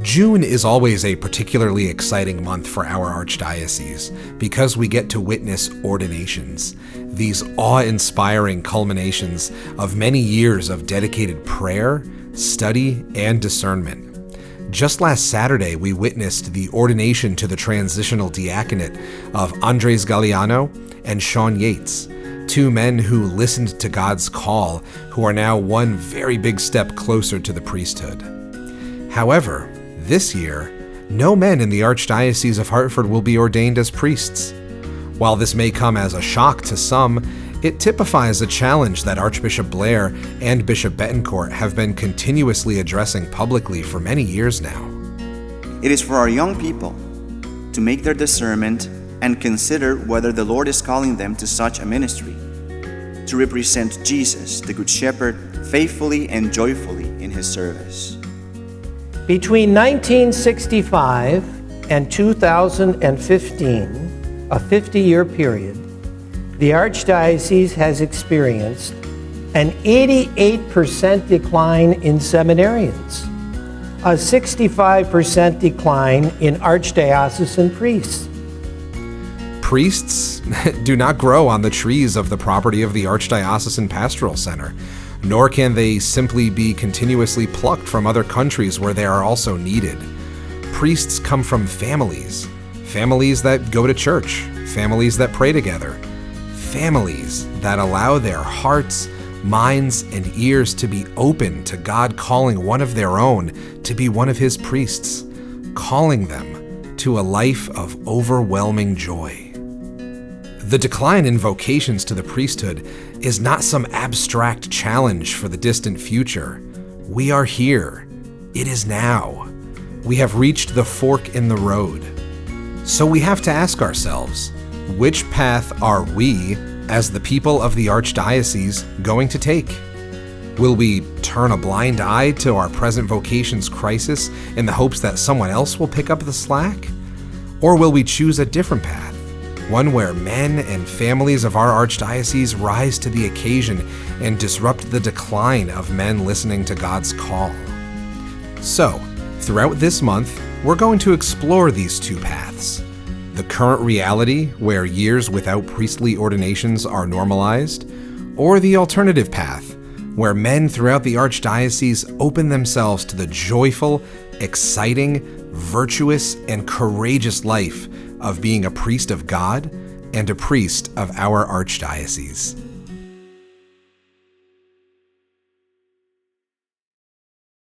June is always a particularly exciting month for our Archdiocese because we get to witness ordinations, these awe-inspiring culminations of many years of dedicated prayer, study, and discernment. Just last Saturday, we witnessed the ordination to the transitional diaconate of Andres Galliano and Sean Yates, two men who listened to God's call, who are now one very big step closer to the priesthood. However, this year, no men in the Archdiocese of Hartford will be ordained as priests. While this may come as a shock to some, it typifies a challenge that Archbishop Blair and Bishop Betancourt have been continuously addressing publicly for many years now. It is for our young people to make their discernment and consider whether the Lord is calling them to such a ministry, to represent Jesus, the Good Shepherd, faithfully and joyfully in his service. Between 1965 and 2015, a 50-year period, the Archdiocese has experienced an 88% decline in seminarians, a 65% decline in archdiocesan priests. Priests do not grow on the trees of the property of the Archdiocesan Pastoral Center, nor can they simply be continuously plucked from other countries where they are also needed. Priests come from families that go to church, families that pray together, families that allow their hearts, minds, and ears to be open to God calling one of their own to be one of his priests, calling them to a life of overwhelming joy. The decline in vocations to the priesthood is not some abstract challenge for the distant future. We are here. It is now. We have reached the fork in the road. So we have to ask ourselves, which path are we, as the people of the Archdiocese, going to take? Will we turn a blind eye to our present vocations crisis in the hopes that someone else will pick up the slack? Or will we choose a different path? One where men and families of our Archdiocese rise to the occasion and disrupt the decline of men listening to God's call. So, throughout this month, we're going to explore these two paths. The current reality, where years without priestly ordinations are normalized, or the alternative path, where men throughout the Archdiocese open themselves to the joyful, exciting, virtuous, and courageous life of being a priest of God and a priest of our Archdiocese.